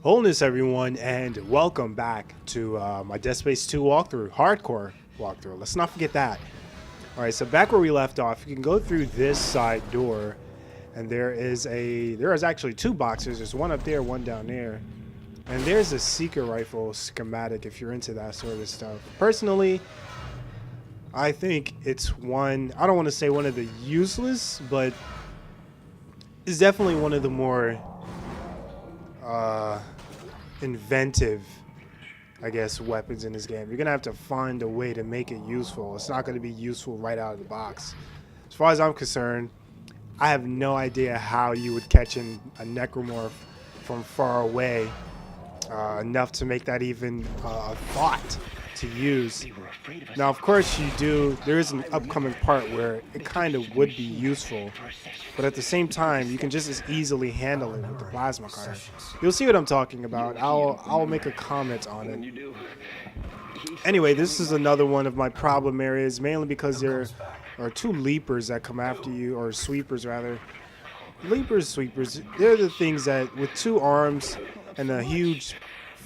Wholeness, everyone, and welcome back to my Dead Space 2 walkthrough, hardcore walkthrough. Let's not forget that. All right, so back where we left off, you can go through this side door, and there is actually two boxes. There's one up there, one down there, and there's a seeker rifle schematic if you're into that sort of stuff. Personally, I think it's one. I don't want to say one of the useless, but it's definitely one of the more inventive, I guess, weapons in this game. You're gonna have to find a way to make it useful. It's not gonna be useful right out of the box. As far as I'm concerned, I have no idea how you would catch a necromorph from far away enough to make that even a thought to use. Now, of course, there is an upcoming part where it kind of would be useful, but at the same time, you can just as easily handle it with the plasma cutter. You'll see what I'm talking about. I'll make a comment on it. Anyway, this is another one of my problem areas, mainly because there are two leapers that come after you, or sweepers rather. Leapers, sweepers, they're the things that with two arms and a huge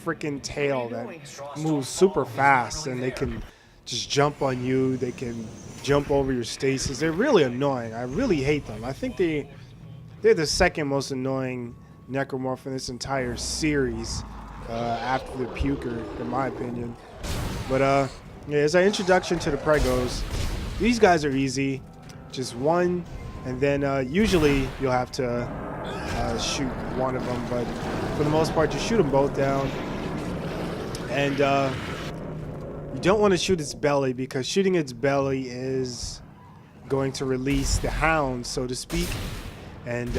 freaking tail that moves super fast, and they can just jump on you. They can jump over your stasis. They're really annoying. I really hate them. I think they're the second most annoying necromorph in this entire series, after the puker, in my opinion. But yeah, as an introduction to the pregos, these guys are easy. Just one, and then usually you'll have to shoot one of them, but for the most part, you shoot them both down. And you don't want to shoot its belly, because shooting its belly is going to release the hounds, so to speak. And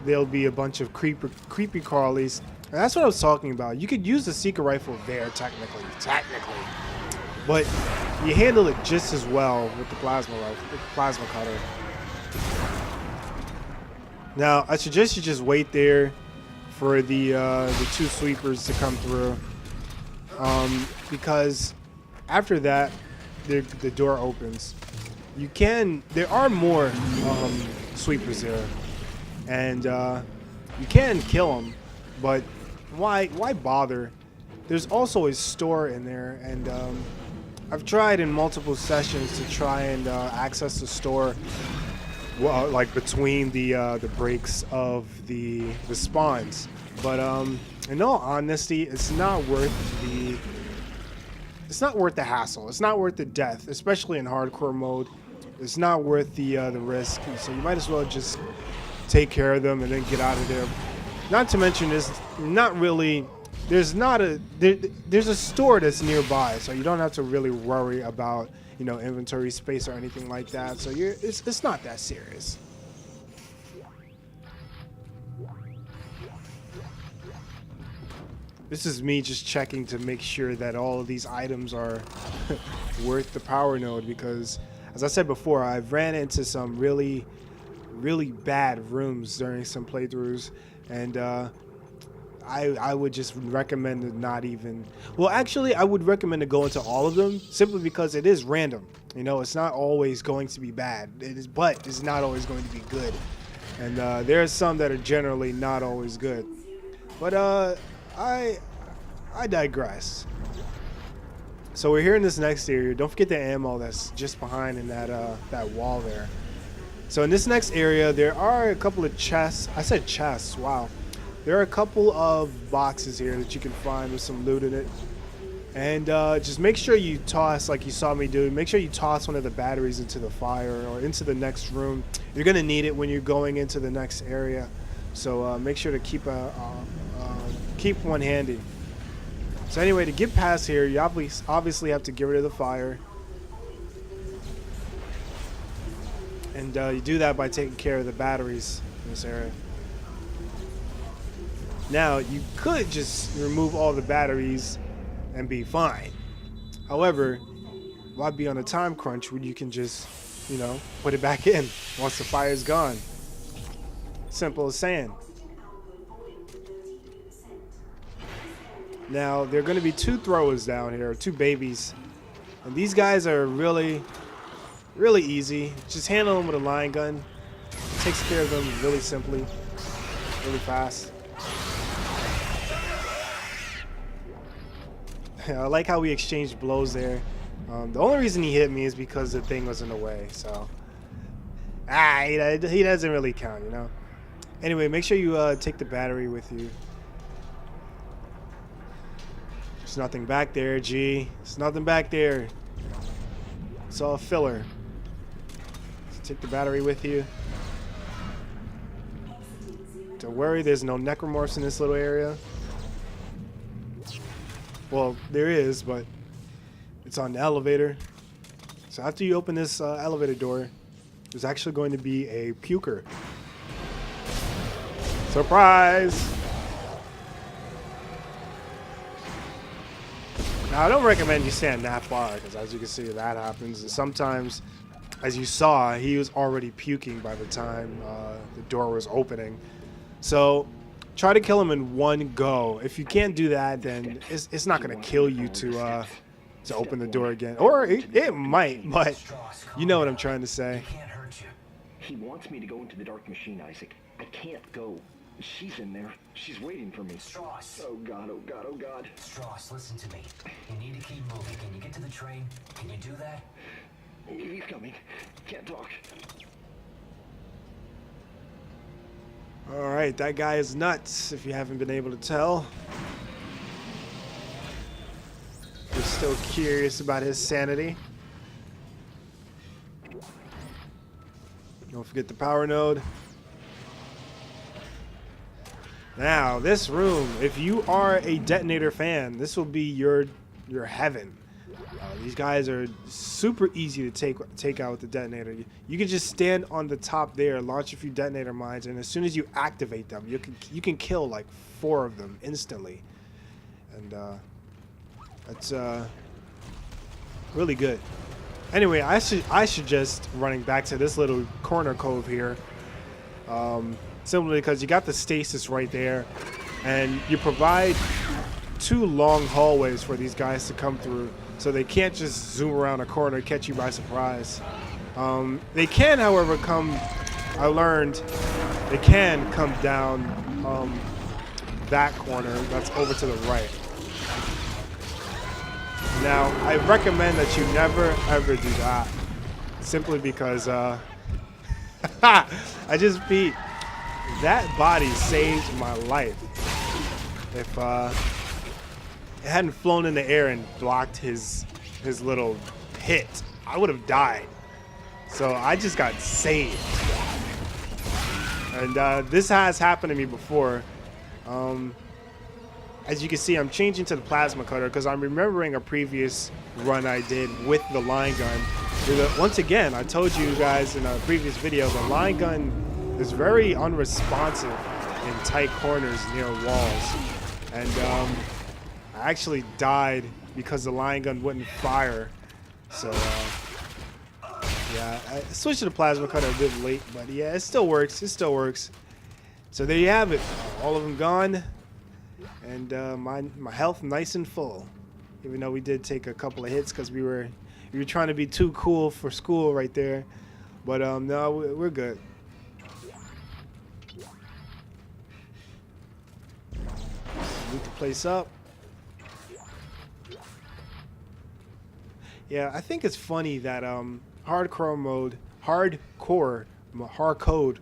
there'll be a bunch of creepy crawlies. And that's what I was talking about. You could use the seeker rifle there, technically. But you handle it just as well with the plasma rifle, with the plasma cutter. Now, I suggest you just wait there for the two sweepers to come through, because after that, the door opens. There are more sweepers there, and you can kill them, but why bother? There's also a store in there, and I've tried in multiple sessions to try and access the store. Well, like between the breaks of the spawns, but in all honesty, it's not worth the hassle. It's not worth the death, especially in hardcore mode. It's not worth the risk. So you might as well just take care of them and then get out of there. Not to mention, there's a store that's nearby, so you don't have to really worry about inventory space or anything like that. So it's not that serious. This is me just checking to make sure that all of these items are worth the power node, because as I said before, I've ran into some really bad rooms during some playthroughs, and I would just recommend to not even... Well, actually, I would recommend to go into all of them, simply because it is random. It's not always going to be bad. But it's not always going to be good. And there are some that are generally not always good. But I digress. So we're here in this next area. Don't forget the ammo that's just behind in that wall there. So in this next area, there are a couple of chests. I said chests. Wow. There are a couple of boxes here that you can find with some loot in it. And just make sure you toss, like you saw me do, make sure you toss one of the batteries into the fire or into the next room. You're going to need it when you're going into the next area. So make sure to keep one handy. So anyway, to get past here, you obviously have to get rid of the fire. And you do that by taking care of the batteries in this area. Now, you could just remove all the batteries and be fine. However, why be on a time crunch when you can just, put it back in once the fire's gone? Simple as saying. Now, there are going to be two throwers down here, two babies. And these guys are really easy. Just handle them with a line gun. It takes care of them really simply, really fast. I like how we exchanged blows there. The only reason he hit me is because the thing was in the way. So, he doesn't really count, you know. Anyway, make sure you take the battery with you. There's nothing back there, G. There's nothing back there. It's all filler. So take the battery with you. Don't worry, there's no necromorphs in this little area. Well, there is, but it's on the elevator. So after you open this elevator door, there's actually going to be a puker. Surprise! Now, I don't recommend you stand that far, because as you can see, that happens. And sometimes, as you saw, he was already puking by the time the door was opening. So try to kill him in one go. If you can't do that, then it's not going to kill you to open the door again. Or it might, but you know what I'm trying to say. He wants me to go into the dark machine, Isaac. I can't go. She's in there. She's waiting for me. Strauss. Oh God, oh God, oh God. Strauss, listen to me. You need to keep moving. Can you get to the train? Can you do that? He's coming. Can't talk. Alright, that guy is nuts, if you haven't been able to tell. You're still curious about his sanity. Don't forget the power node. Now, this room, if you are a detonator fan, this will be your heaven. These guys are super easy to take out with the detonator. You can just stand on the top there, launch a few detonator mines, and as soon as you activate them, you can kill like 4 of them instantly. And that's really good. Anyway, I suggest running back to this little corner cove here. Simply because you got the stasis right there, and you provide 2 long hallways for these guys to come through, so they can't just zoom around a corner and catch you by surprise. They can, however, I learned they can come down that corner that's over to the right. Now, I recommend that you never ever do that, simply because I just beat. That body saved my life. If it hadn't flown in the air and blocked his little hit, I would have died. So I just got saved. And this has happened to me before. As you can see, I'm changing to the plasma cutter because I'm remembering a previous run I did with the line gun. Once again, I told you guys in a previous video, the line gun is very unresponsive in tight corners near walls. And I actually died because the line gun wouldn't fire. So yeah, I switched to the plasma cutter a bit late, but yeah, it still works. It still works. So there you have it. All of them gone. And my health nice and full. Even though we did take a couple of hits because we were trying to be too cool for school right there. But no, we're good. Loot the place up. Yeah, I think it's funny that hardcore hardcode,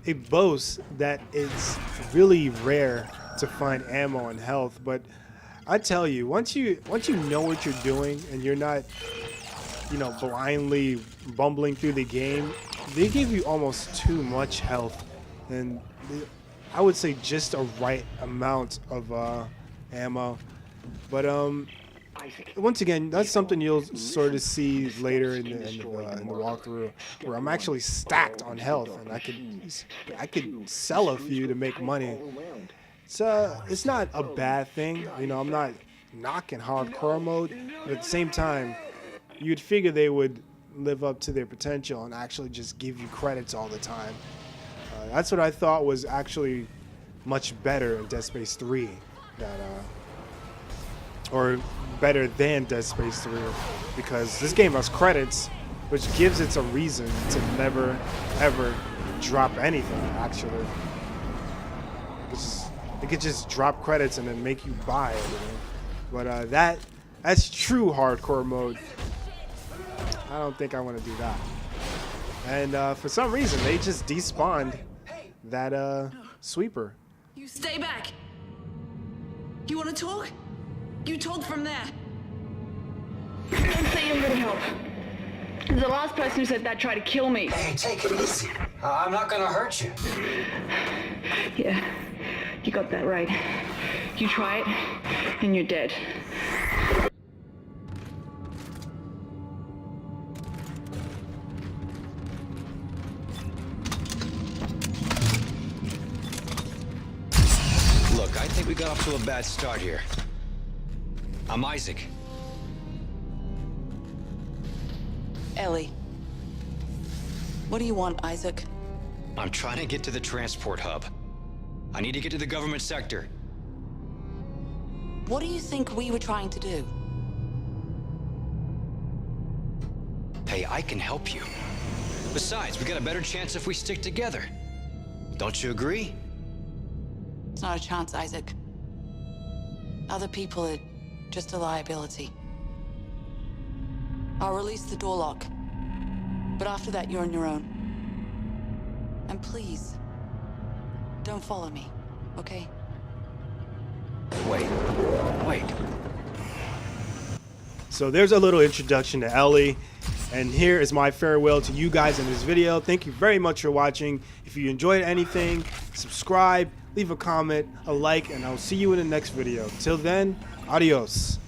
it boasts that it's really rare to find ammo and health, but I tell you, once you know what you're doing and you're not, blindly bumbling through the game, they give you almost too much health, and I would say just a right amount of ammo. But once again, that's something you'll sort of see later in the walkthrough, where I'm actually stacked on health, and I could sell a few to make money. It's not a bad thing, I'm not knocking hardcore mode, but at the same time, you'd figure they would live up to their potential and actually just give you credits all the time. That's what I thought was actually much better in Dead Space 3, or better than Dead Space 3, because this game has credits, which gives it a reason to never ever drop anything. Actually, They could just drop credits and then make you buy everything. But that's true hardcore mode. I don't think I want to do that. And for some reason, they just despawned that sweeper. You stay back. You want to talk? You talk from there. Don't say you're gonna help. The last person who said that tried to kill me. Hey, take it easy. I'm not gonna hurt you. Yeah, you got that right. You try it, and you're dead. Look, I think we got off to a bad start here. I'm Isaac. Ellie. What do you want, Isaac? I'm trying to get to the transport hub. I need to get to the government sector. What do you think we were trying to do? Hey, I can help you. Besides, we got a better chance if we stick together. Don't you agree? It's not a chance, Isaac. Other people are just a liability. I'll release the door lock. But after that, you're on your own. And please, don't follow me, okay? Wait. So there's a little introduction to Ellie. And here is my farewell to you guys in this video. Thank you very much for watching. If you enjoyed anything, subscribe, leave a comment, a like, and I'll see you in the next video. Till then, adios.